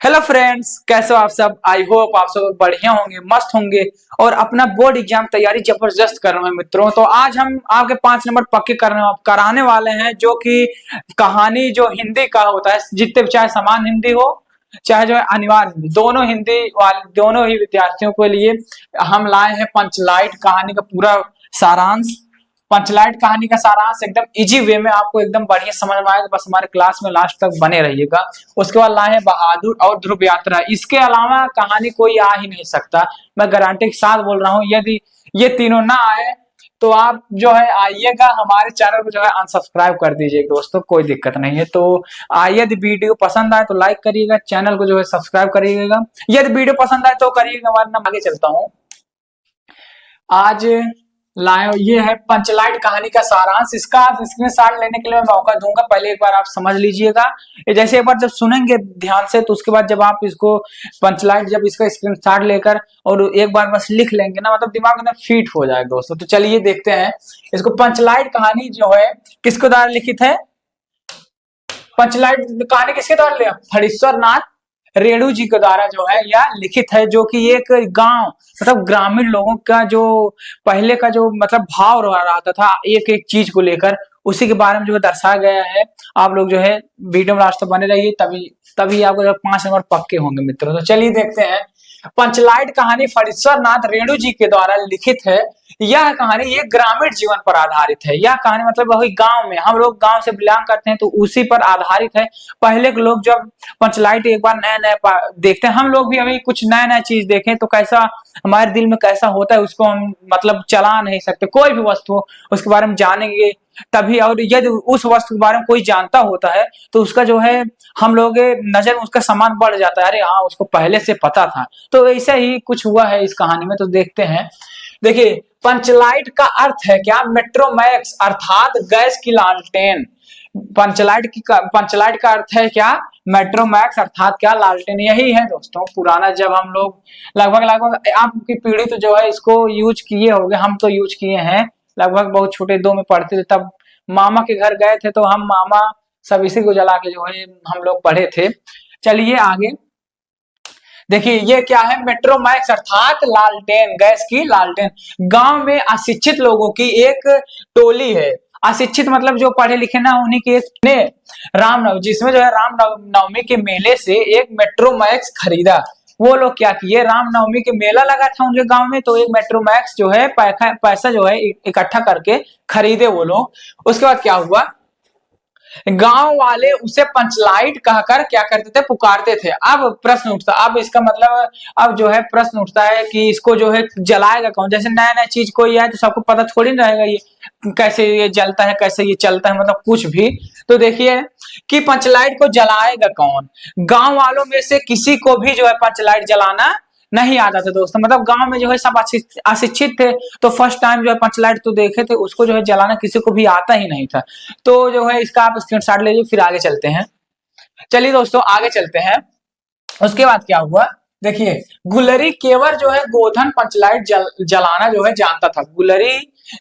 Hello friends, कैसे हो आप सब। आई होप आप सब बढ़िया होंगे, मस्त होंगे और अपना बोर्ड एग्जाम तैयारी जबरदस्त कर रहे हैं मित्रों। तो आज हम आपके 5 नंबर पक्के कराने वाले हैं, जो कि कहानी जो हिंदी का होता है, जितने चाहे समान हिंदी हो चाहे जो है अनिवार्य हिंदी, दोनों हिंदी वाले दोनों ही विद्यार्थियों के लिए हम लाए हैं पंचलाइट कहानी का पूरा सारांश। पंचलाइट कहानी का सारांश एकदम इजी वे में आपको एकदम बढ़िया समझ में आएगा, बस हमारे क्लास में लास्ट तक बने रहिएगा। उसके बाद लाए हैं बहादुर और ध्रुव यात्रा। इसके अलावा कहानी कोई आ ही नहीं सकता, मैं गारंटी के साथ बोल रहा हूँ। यदि ये तीनों ना आए तो आप जो है आइएगा, हमारे चैनल को जो है अनसब्सक्राइब कर दीजिएगा दोस्तों, कोई दिक्कत नहीं है। तो यदि वीडियो पसंद आए तो लाइक करिएगा, चैनल को जो है सब्सक्राइब करिएगा। यदि वीडियो पसंद आए तो करिएगा, वरना आगे चलता हूँ। आज लाए ये है पंचलाइट कहानी का सारांश। इसका आप स्क्रीनशॉट लेने के लिए मैं मौका दूंगा, पहले एक बार आप समझ लीजिएगा। जैसे एक बार जब सुनेंगे ध्यान से, तो उसके बाद जब आप इसको पंचलाइट जब इसका स्क्रीनशॉट लेकर और एक बार बस लिख लेंगे ना, मतलब दिमाग में फिट हो जाएगा दोस्तों। तो चलिए देखते हैं इसको। पंचलाइट कहानी जो है किसके द्वारा लिखित है? पंचलाइट कहानी किसके द्वारा लिखा? फणीश्वर नाथ रेणु जी के द्वारा जो है यह लिखित है, जो कि एक गांव मतलब ग्रामीण लोगों का जो पहले का जो मतलब भाव रहा था एक एक चीज को लेकर, उसी के बारे में जो है दर्शाया गया है। आप लोग जो है वीडियो में लास्ट तक बने रहिए, तभी तभी आपको जो 5 नंबर पक्के होंगे मित्रों। तो चलिए देखते हैं। पंचलाइट कहानी फणीश्वर नाथ रेणु जी के द्वारा लिखित है। यह कहानी एक ग्रामीण जीवन पर आधारित है। यह कहानी मतलब वही गांव में, हम लोग गांव से बिलोंग करते हैं तो उसी पर आधारित है। पहले के लोग जब पंचलाइट एक बार नया नया देखते हैं, हम लोग भी अभी कुछ नया नया चीज देखें तो कैसा हमारे दिल में कैसा होता है, उसको हम मतलब चला नहीं सकते। कोई भी वस्तु हो उसके बारे में जानेंगे तभी, और यदि उस वस्तु के बारे में कोई जानता होता है तो उसका जो है हम लोग नजर में उसका सम्मान बढ़ जाता है। अरे हाँ, उसको पहले से पता था। तो ऐसा ही कुछ हुआ है इस कहानी में, तो देखते हैं। देखिए, पंचलाइट का अर्थ है क्या? मेट्रोमैक्स अर्थात गैस की लालटेन। पंचलाइट का अर्थ है क्या? मेट्रोमैक्स अर्थात क्या? लालटेन। यही है दोस्तों पुराना, जब हम लोग लगभग लगभग आपकी पीढ़ी तो जो है इसको यूज किए होंगे, हम तो यूज किए हैं। लगभग बहुत छोटे 2 में पढ़ते थे, तब मामा के घर गए थे तो हम मामा सब इसी को जला के जो है हम लोग पढ़े थे। चलिए आगे देखिए, ये क्या है? मेट्रोमैक्स अर्थात लालटेन, गैस की लालटेन। गांव में अशिक्षित लोगों की एक टोली है। अशिक्षित मतलब जो पढ़े लिखे ना, उन्हीं की एक ने रामनवमी, जिसमें जो है रामनवमी के मेले से एक मेट्रोमैक्स खरीदा। वो लोग क्या किए, रामनवमी के मेला लगा था उनके गांव में, तो एक मेट्रोमैक्स जो है पैसा जो है इकट्ठा करके खरीदे वो लोग। उसके बाद क्या हुआ, गांव वाले उसे पंचलाइट कहकर क्या करते थे, पुकारते थे। अब प्रश्न उठता, अब इसका मतलब अब जो है प्रश्न उठता है कि इसको जो है जलाएगा कौन? जैसे नया नया चीज कोई है तो सबको पता थोड़ी ना रहेगा ये कैसे ये जलता है, कैसे ये चलता है, मतलब कुछ भी। तो देखिए कि पंचलाइट को जलाएगा कौन? गांव वालों में से किसी को भी जो है पंचलाइट जलाना नहीं आता था दोस्तों। मतलब गांव में जो है सब अशिक्षित थे, तो फर्स्ट टाइम जो है पंचलाइट तो देखे थे, उसको जो है जलाना किसी को भी आता ही नहीं था। तो जो है इसका आप स्क्रीनशॉट ले लीजिए, फिर आगे चलते हैं। चलिए दोस्तों आगे चलते हैं। उसके बाद क्या हुआ, देखिए, गुलरी केवल जो है गोधन पंचलाइट जलाना जो है जानता था। गुलरी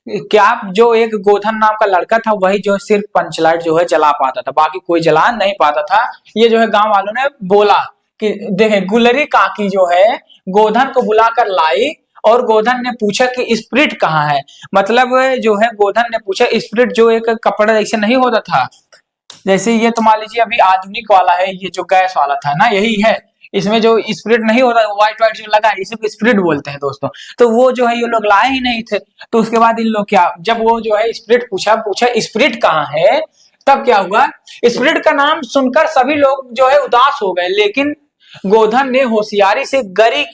क्या, जो एक गोधन नाम का लड़का था, वही जो है सिर्फ पंचलाइट जो है जला पाता था, बाकी कोई जला नहीं पाता था। ये जो है गांव वालों ने बोला कि देखे, गुलरी काकी जो है गोधन को बुलाकर लाई और गोधन ने पूछा कि स्प्रिट कहाँ है। मतलब जो है गोधन ने पूछा, स्प्रिट जो एक कपड़ा जैसे नहीं होता था, जैसे ये तो मान लीजिए अभी आधुनिक वाला है, ये जो गैस वाला था ना, यही है। इसमें जो स्प्रिट नहीं होता, व्हाइट व्हाइट जो लगा है, इसी को स्प्रिट बोलते हैं दोस्तों। तो वो जो है ये लोग लाए ही नहीं थे। तो उसके बाद इन लोग क्या, जब वो जो है स्प्रिट पूछा स्प्रिट कहाँ है, तब क्या हुआ, स्प्रिट का नाम सुनकर सभी लोग जो है उदास हो गए। लेकिन गोधन ने होशियारी से गरी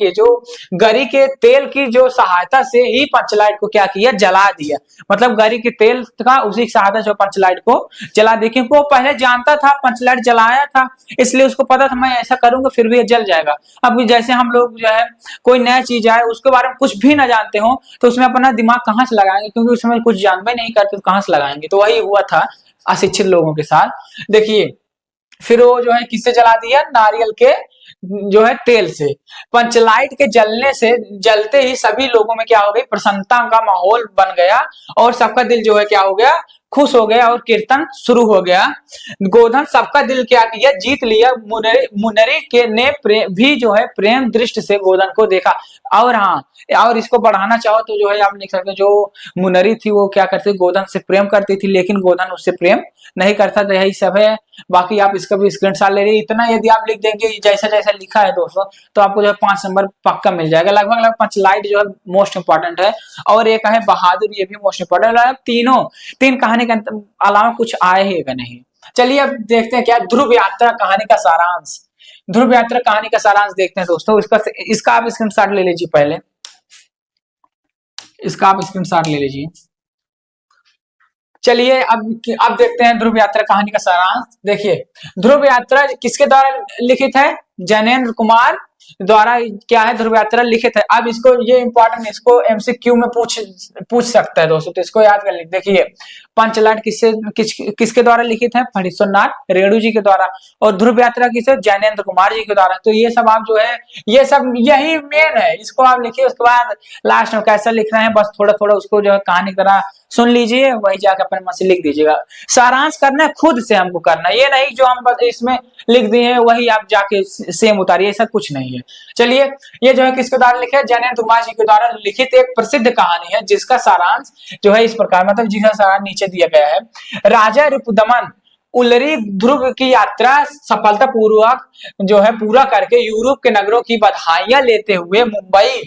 के तेल की जो सहायता से ही पंचलाइट को क्या किया, जला दिया। मतलब गरी के तेल का उसी की सहायता से पंचलाइट को जला दिया, क्योंकि वो पहले जानता था, पंचलाइट जलाया था, इसलिए उसको पता था मैं ऐसा करूंगा फिर भी जल जाएगा। अब जैसे हम लोग जो है कोई नया चीज आए उसके बारे में कुछ भी ना जानते हो, तो उसमें अपना दिमाग कहाँ से लगाएंगे, क्योंकि उसमें कुछ जानते नहीं करते तो कहाँ से लगाएंगे। तो वही हुआ था अशिक्षित लोगों के साथ। देखिए, फिर वो जो है किससे जला दिया, नारियल के जो है तेल से। पंचलाइट के जलने से जलते ही सभी लोगों में क्या हो गई, प्रसन्नता का माहौल बन गया और सबका दिल जो है क्या हो गया, खुश हो गया और कीर्तन शुरू हो गया। गोधन सबका दिल क्या किया, जीत लिया। मुनरी मुनरी के ने भी जो है प्रेम दृष्टि से गोधन को देखा। और हाँ, और इसको बढ़ाना चाहो तो जो है आप लिख सकते हो, जो मुनरी थी वो क्या करती, गोधन से प्रेम करती थी, लेकिन गोधन उससे प्रेम नहीं करता था। यही सब है। बाकी आप इसका भी स्क्रीनशॉट ले रही, इतना यदि आप लिख देंगे जैसा जैसा लिखा है दोस्तों, तो आपको जो है 5 नंबर पक्का मिल जाएगा। लगभग लगभग पंचलाइट जो है मोस्ट इंपॉर्टेंट है, और एक है बहादुर, ये भी मोस्ट इंपॉर्टेंट है। तीनों तीन कहानी के अलावा कुछ आए ही नहीं। चलिए अब देखते हैं क्या ध्रुव यात्रा कहानी का सारांश। ध्रुव यात्रा कहानी का सारांश देखते हैं दोस्तों। इसका आप स्क्रीनशॉट ले लीजिए। पहले इसका आप स्क्रीनशॉट ले लीजिए। चलिए अब देखते हैं ध्रुव यात्रा कहानी का सारांश। देखिए, ध्रुव यात्रा किसके द्वारा लिखित है, जैनेन्द्र कुमार द्वारा क्या है ध्रुव यात्रा लिखित है। अब इसको ये इंपॉर्टेंट, इसको एमसीक्यू में पूछ सकता है दोस्तों, तो इसको याद कर लीजिए। देखिए, पंचलाट किसके द्वारा लिखित है, फणीश्वरनाथ रेणु जी के द्वारा, और ध्रुव यात्रा किसे, जैनेन्द्र कुमार जी के द्वारा। तो ये सब आप जो है, ये सब यही मेन है, इसको आप लिखिए। उसके बाद लास्ट में कैसा लिख रहे हैं, बस थोड़ा थोड़ा उसको जो है कहानी की तरह सुन लीजिए, वही जाकर अपने मन से लिख दीजिएगा। सारांश करना है खुद से हमको करना, ये नहीं जो हम बस इसमें लिख दिए हैं वही आप जाके सेम उतारिए, ऐसा कुछ नहीं है। चलिए, ये जो है किसके द्वारा लिखे है, जैनेन्द्र कुमार जी के द्वारा लिखित एक प्रसिद्ध कहानी है, जिसका सारांश जो है इस प्रकार, मतलब जिसका सारांश नीचे दिया गया है। राजा रिपुदमन उलरी ध्रुव की यात्रा सफलता पूर्वक जो है पूरा करके यूरोप के नगरों की बधाइयां लेते हुए मुंबई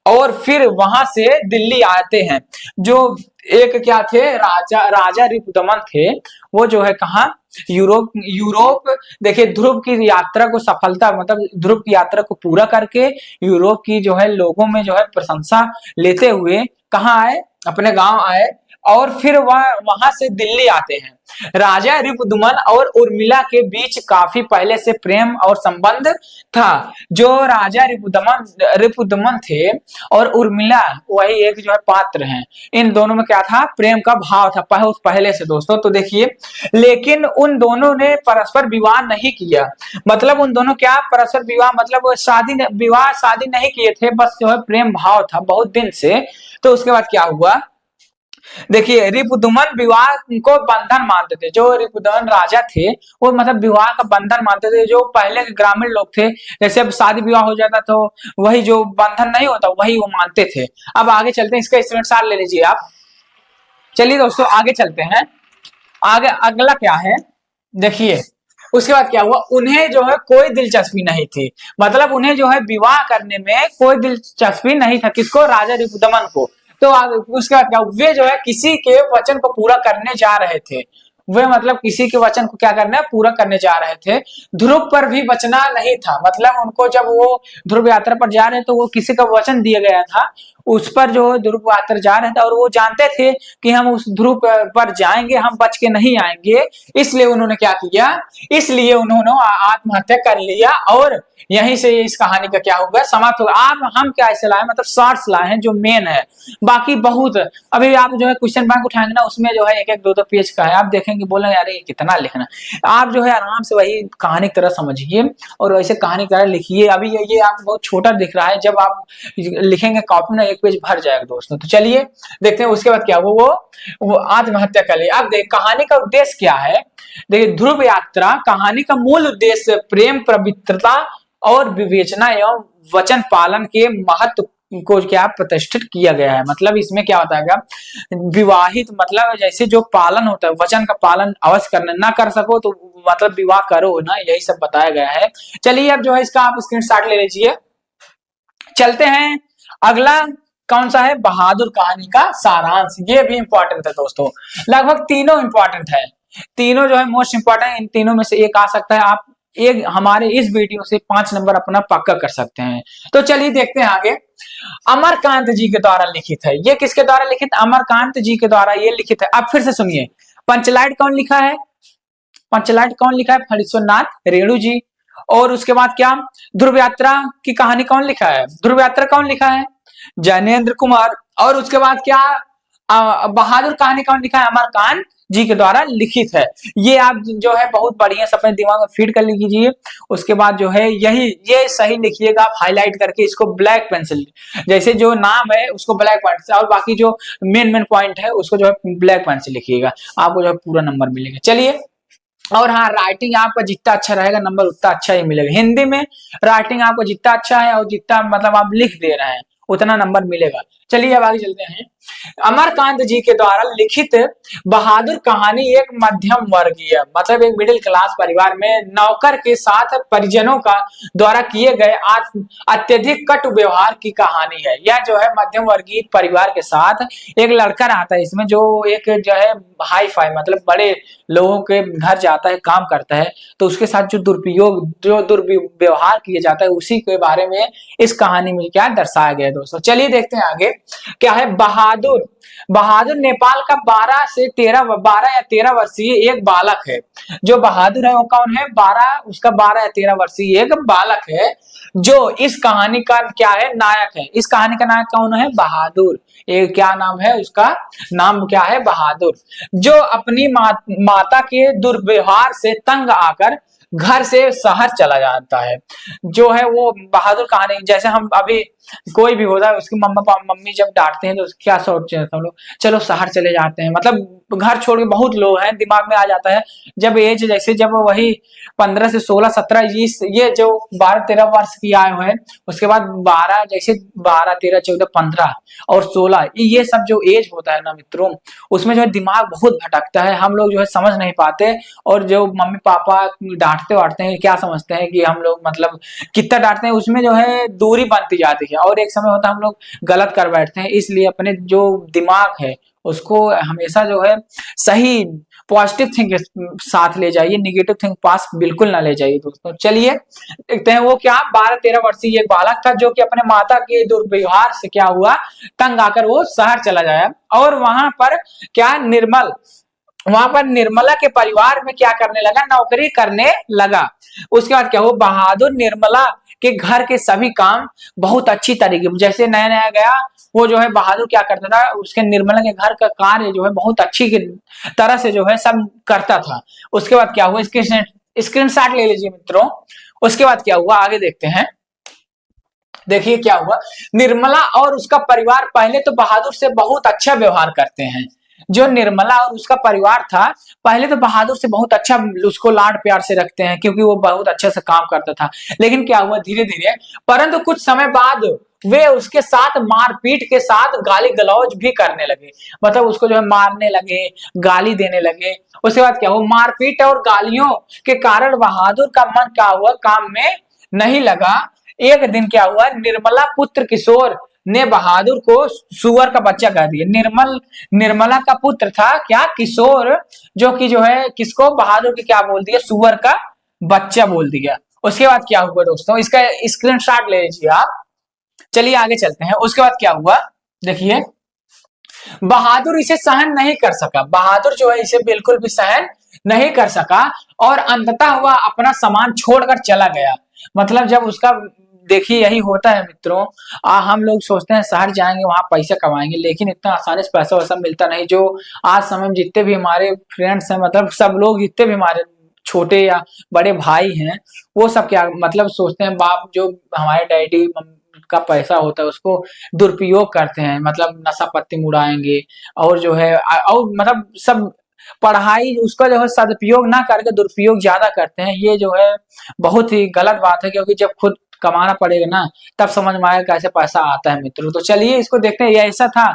और फिर वहां से दिल्ली आते हैं। जो एक क्या थे, राजा रिपुदमन थे, वो जो है कहा, यूरोप देखिए, ध्रुव की यात्रा को सफलता, मतलब ध्रुव की यात्रा को पूरा करके यूरोप की जो है लोगों में जो है प्रशंसा लेते हुए कहाँ आए, अपने गांव आए, और फिर वह वहां से दिल्ली आते हैं। राजा रिपुदमन और उर्मिला के बीच काफी पहले से प्रेम और संबंध था। जो राजा रिपुदमन थे और उर्मिला, वही एक जो है पात्र हैं, इन दोनों में क्या था, प्रेम का भाव था बहुत पहले से दोस्तों। तो देखिए, लेकिन उन दोनों ने परस्पर विवाह नहीं किया। मतलब उन दोनों क्या, परस्पर विवाह मतलब शादी नहीं किए थे, बस जो है प्रेम भाव था बहुत दिन से। तो उसके बाद क्या हुआ, देखिए, रिपुदमन विवाह को बंधन मानते थे। जो रिपुदमन राजा थे वो मतलब विवाह का बंधन मानते थे। जो पहले के ग्रामीण लोग थे, जैसे अब शादी विवाह हो जाता तो वही जो बंधन नहीं होता वही वो मानते थे। अब आगे चलते हैं, इसका स्क्रीनशॉट ले लीजिए आप। चलिए दोस्तों आगे चलते हैं। आगे अगला क्या है, देखिए, उसके बाद क्या हुआ, उन्हें जो है कोई दिलचस्पी नहीं थी, मतलब उन्हें जो है विवाह करने में कोई दिलचस्पी नहीं था। किसको, राजा रिपुदमन को। तो उसके बाद क्या, वे जो है किसी के वचन को पूरा करने जा रहे थे। वे मतलब किसी के वचन को क्या करना है, पूरा करने जा रहे थे। ध्रुव पर भी बचना नहीं था, मतलब उनको जब वो ध्रुव यात्रा पर जा रहे तो वो किसी का वचन दिया गया था, उस पर जो ध्रुव यात्रा जा रहे थे, और वो जानते थे कि हम उस ध्रुव पर जाएंगे, हम बच के नहीं आएंगे। इसलिए उन्होंने क्या किया, इसलिए उन्होंने आत्महत्या कर लिया, और यहीं से इस कहानी का क्या होगा, समाप्त होगा। आप हम क्या ऐसे लाए, मतलब शॉर्ट्स लाए हैं जो मेन है। बाकी बहुत अभी आप जो है क्वेश्चन बैंक उठाएंगे ना, उसमें जो है एक एक दो दो पेज का है, आप देखेंगे बोलेंगे यार ये कितना लिखना। आप जो है आराम से वही कहानी की तरह समझिए और वैसे कहानी की तरह लिखिए। अभी ये आपको बहुत छोटा दिख रहा है, जब आप लिखेंगे कॉपी में एक पेज भर जाएगा दोस्तों। तो चलिए देखते हैं उसके बाद क्या हुआ, वो आत्महत्या कर लिया। अब देख कहानी का उद्देश्य क्या है, देखिए, ध्रुव यात्रा कहानी का मूल उद्देश्य प्रेम, पवित्रता और विवेचना एवं वचन पालन के महत्व को क्या प्रतिष्ठित किया गया है। मतलब इसमें क्या होता है, विवाहित मतलब जैसे जो पालन होता है, वचन का पालन अवश्य करना, ना कर सको तो मतलब विवाह करो ना, यही सब बताया गया है। चलिए अब जो है इसका आप स्क्रीनशॉट ले लीजिए। चलते हैं, अगला कौन सा है, बहादुर कहानी का सारांश। ये भी इंपॉर्टेंट है दोस्तों, लगभग तीनों इंपॉर्टेंट है, तीनों जो है मोस्ट इंपॉर्टेंट। इन तीनों में से एक आ सकता है, आप एक हमारे इस वीडियो से 5 नंबर अपना पक्का कर सकते हैं। तो चलिए देखते हैं आगे। अमरकांत जी के द्वारा लिखित है, ये किसके द्वारा लिखित, अमरकांत जी के द्वारा ये लिखित है। अब फिर से सुनिए, पंचलाइट कौन लिखा है, पंचलाइट कौन लिखा है, फणीश्वरनाथ रेणु जी। और उसके बाद क्या, ध्रुव यात्रा की कहानी कौन लिखा है, ध्रुव यात्रा कौन लिखा है, जैनेन्द्र कुमार। और उसके बाद क्या, बहादुर कहानी कौन लिखा है, अमरकांत जी के द्वारा लिखित है। ये आप जो है बहुत बढ़िया से अपने दिमाग में फीड कर लीजिए। उसके बाद जो है यही ये सही लिखिएगा आप हाईलाइट करके, इसको ब्लैक पेंसिल, जैसे जो नाम है उसको ब्लैक पेंसिल से, और बाकी जो मेन पॉइंट है उसको जो है ब्लैक पेंसिल लिखिएगा, आपको जो है पूरा नंबर मिलेगा। चलिए, और हाँ, राइटिंग आपका जितना अच्छा रहेगा नंबर उतना अच्छा ही मिलेगा। हिंदी में राइटिंग आपको जितना अच्छा है और जितना मतलब आप लिख दे रहे हैं उतना नंबर मिलेगा। चलिए अब आगे चलते हैं। अमरकांत जी के द्वारा लिखित बहादुर कहानी एक मध्यम वर्गीय मतलब एक मिडिल क्लास परिवार में नौकर के साथ परिजनों का द्वारा किए गए अत्यधिक कटु व्यवहार की कहानी है। यह जो है मध्यम वर्गीय परिवार के साथ एक लड़का रहता है इसमें, जो एक जो है हाई फाई मतलब बड़े लोगों के घर जाता है, काम करता है, तो उसके साथ जो दुर्व्यवहार किया जाता है उसी के बारे में इस कहानी में क्या दर्शाया गया है दोस्तों। चलिए देखते हैं आगे क्या है। बहादुर बहादुर नेपाल का 12 या 13 वर्षीय एक बालक है। जो बहादुर है वो कौन है? 12 या 13 वर्षीय एक बालक है जो इस कहानी का क्या है? नायक है। इस कहानी का नायक कौन है? बहादुर। ये क्या नाम है उसका? नाम क्या है? बहादुर। जो अपनी माता के दुर्व्यवहार से तंग आकर घर से शहर चला जाता है। जो है वो बहादुर कहानी, जैसे हम अभी कोई भी होता है उसकी मम्मी जब डांटते हैं तो क्या सोचते हैं हम लोग? चलो शहर चले जाते हैं, मतलब घर छोड़ के बहुत लोग हैं दिमाग में आ जाता है। जब एज जैसे जब वही 15 से 16 17 ये जो 12 13 वर्ष की आए हुए हैं, उसके बाद 12 जैसे 12 13 14 15 और 16 ये सब जो एज होता है ना मित्रों, उसमें जो है दिमाग बहुत भटकता है, हम लोग जो है समझ नहीं पाते। और जो मम्मी पापा डांटते वाटते हैं क्या समझते हैं कि हम लोग मतलब कितना डांटते हैं, उसमें जो है दूरी बनती जाती है और एक समय होता है हम लोग गलत कर बैठते हैं। इसलिए अपने जो दिमाग है उसको हमेशा जो है सही पॉजिटिव थिंक के साथ ले जाइए, निगेटिव थिंक पास बिल्कुल ना ले जाइए दोस्तों। चलिए देखते हैं वो क्या 12 13 वर्षीय एक बालक था जो कि अपने माता के दुर्व्यवहार से क्या हुआ, तंग आकर वो शहर चला जाया और वहां पर निर्मला के परिवार में क्या करने लगा? नौकरी करने लगा। उसके बाद क्या हुआ? बहादुर निर्मला के घर के सभी काम बहुत अच्छी तरीके, जैसे नया नया गया वो जो है बहादुर क्या करता था, उसके निर्मला के घर का कार्य जो है बहुत अच्छी तरह से जो है सब करता था। उसके बाद क्या हुआ? स्क्रीन शॉट ले लीजिए मित्रों। उसके बाद क्या हुआ आगे देखते हैं। देखिए क्या हुआ, निर्मला और उसका परिवार पहले तो बहादुर से बहुत अच्छा व्यवहार करते हैं। जो निर्मला और उसका परिवार था पहले तो बहादुर से बहुत अच्छा उसको लाड प्यार से रखते हैं क्योंकि वो बहुत अच्छे से काम करता था। लेकिन क्या हुआ धीरे धीरे, परंतु कुछ समय बाद वे उसके साथ मारपीट के साथ गाली गलौज भी करने लगे, मतलब उसको जो है मारने लगे, गाली देने लगे। उसके बाद क्या हुआ, मारपीट और गालियों के कारण बहादुर का मन क्या हुआ, काम में नहीं लगा। एक दिन क्या हुआ, निर्मला पुत्र किशोर ने बहादुर को सुअर का बच्चा कह दिया। निर्मला का पुत्र था क्या, किशोर, जो कि जो है किसको, बहादुर के क्या बोल दिया, सुअर का बच्चा बोल दिया। उसके बाद क्या हुआ दोस्तों, इसका स्क्रीनशॉट ले लीजिए आप। चलिए आगे चलते हैं। उसके बाद क्या हुआ देखिए, बहादुर इसे सहन नहीं कर सका। बहादुर जो है इसे बिल्कुल भी सहन नहीं कर सका और अंततः वह अपना सामान छोड़कर चला गया। मतलब जब उसका, देखिए यही होता है मित्रों, हम लोग सोचते हैं शहर जाएंगे वहां पैसा कमाएंगे, लेकिन इतना आसानी से पैसा वैसा मिलता नहीं। जो आज समय में जितने भी हमारे फ्रेंड्स हैं, मतलब सब लोग जितने भी हमारे छोटे या बड़े भाई हैं, वो सब क्या मतलब सोचते हैं, बाप जो हमारे डैडी का पैसा होता है उसको दुरुपयोग करते हैं, मतलब नशा पत्ती में उड़ाएंगे और जो है और मतलब सब पढ़ाई उसका जो है सदुपयोग ना करके दुरुपयोग ज्यादा करते हैं। ये जो है बहुत ही गलत बात है, क्योंकि जब खुद कमाना पड़ेगा ना तब समझ में आएगा कैसे पैसा आता है मित्रों। तो चलिए इसको देखते हैं। ये ऐसा था,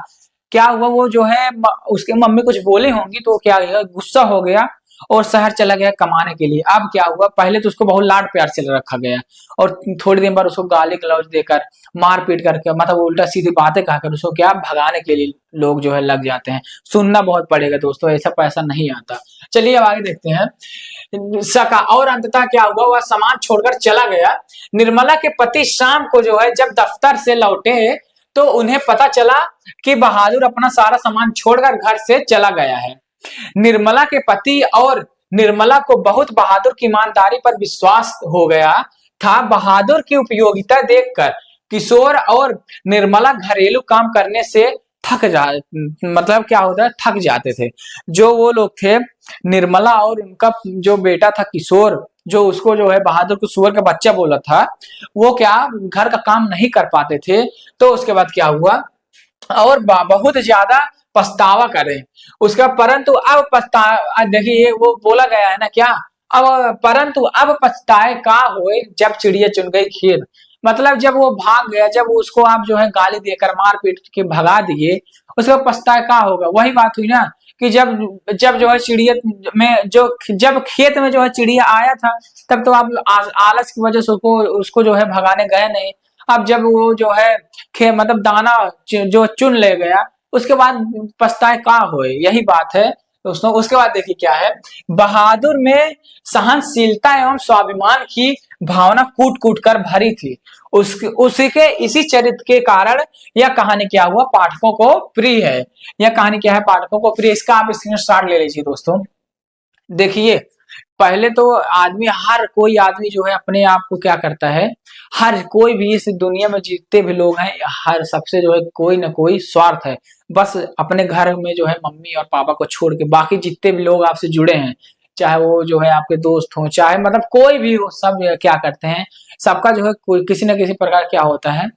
क्या हुआ, वो जो है उसकी मम्मी कुछ बोली होंगी तो क्या हुआ, गुस्सा हो गया और शहर चला गया कमाने के लिए। अब क्या हुआ, पहले तो उसको बहुत लाड प्यार से रखा गया और थोड़ी देर बाद उसको गाली गलौज देकर, मार पीट करके, मतलब उल्टा सीधी बातें कहकर उसको क्या भगाने के लिए लोग जो है लग जाते हैं। सुनना बहुत पड़ेगा दोस्तों, ऐसा पैसा नहीं आता। चलिए अब आगे देखते हैं। सका और अंततः क्या हुआ, वह सामान छोड़कर चला गया। निर्मला के पति शाम को जो है जब दफ्तर से लौटे तो उन्हें पता चला कि बहादुर अपना सारा सामान छोड़कर घर से चला गया है। निर्मला के पति और निर्मला को बहुत बहादुर की ईमानदारी पर विश्वास हो गया था। बहादुर की उपयोगिता देखकर किशोर और निर्मला घरेलू काम करने से थक जा मतलब क्या होता है, थक जाते थे। जो वो लोग थे निर्मला और उनका जो बेटा था किशोर, जो उसको जो है बहादुर को सुअर का बच्चा बोला था, वो क्या घर का काम नहीं कर पाते थे। तो उसके बाद क्या हुआ, और बहुत ज्यादा पछतावा करें उसका, परंतु अब पछता देखिए वो बोला गया है ना क्या, अब परंतु अब पछताए का होए जब चिड़िया चुन गई खेत। मतलब जब वो भाग गया, जब उसको आप जो है गाली देकर मार पीट के भगा दिए, उसका पछताए का होगा। वही बात हुई ना कि जब जब जो है चिड़िया में जो जब खेत में जो है चिड़िया आया था, तब तो आप आलस की वजह से उसको उसको जो है भगाने गए नहीं। अब जब वो जो है मतलब दाना जो चुन ले गया, उसके बाद पछताए का होए, यही बात है दोस्तों। उसके बाद देखिए क्या है, बहादुर में सहनशीलता एवं स्वाभिमान की भावना कूट कूट कर भरी थी। उसी के इसी चरित्र के कारण यह कहानी क्या हुआ, पाठकों को प्रिय है। यह कहानी क्या है, पाठकों को प्रिय। इसका आप स्क्रीनशॉट ले लीजिए दोस्तों। देखिए पहले तो आदमी, हर कोई आदमी जो है अपने आप को क्या करता है, हर कोई भी इस दुनिया में जितने भी लोग हैं, हर सबसे जो है कोई ना कोई स्वार्थ है। बस अपने घर में जो है मम्मी और पापा को छोड़ के बाकी जितने भी लोग आपसे जुड़े हैं, चाहे वो जो है आपके दोस्त हो, चाहे मतलब कोई भी हो, सब क्या करते हैं, सबका जो है कोई किसी न किसी प्रकार क्या होता है,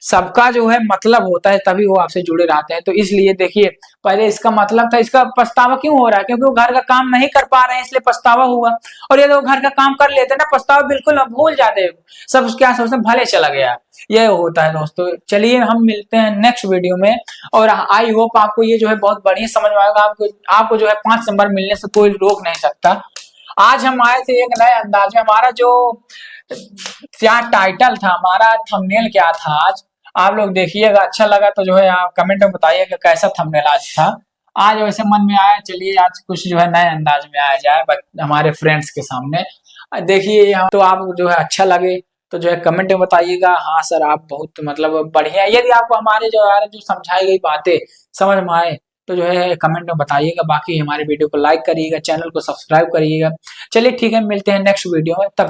सबका जो है मतलब होता है, तभी वो आपसे जुड़े रहते हैं। तो इसलिए देखिए पहले इसका मतलब था, इसका पछतावा क्यों हो रहा है, क्योंकि वो घर का काम नहीं कर पा रहे हैं इसलिए पछतावा हुआ। और यदि वो घर का काम कर लेते ना, पछतावा बिल्कुल भूल जाते, सब क्या सोचते भले चला गया। ये होता है दोस्तों। चलिए हम मिलते हैं नेक्स्ट वीडियो में, और आई होप आपको ये जो है बहुत बढ़िया समझ में आएगा। आपको जो है 5 नंबर मिलने से कोई रोक नहीं सकता। आज हम आए थे एक नए अंदाज में, हमारा जो क्या टाइटल था, हमारा थंबनेल क्या था आज, आप लोग देखिएगा। अच्छा लगा तो जो है आप कमेंट में बताइएगा कैसा थंबनेल आज था। आज वैसे मन में आया, चलिए आज कुछ जो है नए अंदाज में आया जाए हमारे फ्रेंड्स के सामने। देखिए तो आप जो है अच्छा लगे तो जो है कमेंट में बताइएगा। हाँ सर आप बहुत मतलब बढ़िया। यदि आपको हमारे जो यार जो समझाई गई बातें समझ में आए तो जो है कमेंट में बताइएगा। बाकी हमारे वीडियो को लाइक करिएगा, चैनल को सब्सक्राइब करिएगा। चलिए ठीक है, मिलते हैं नेक्स्ट वीडियो में, तब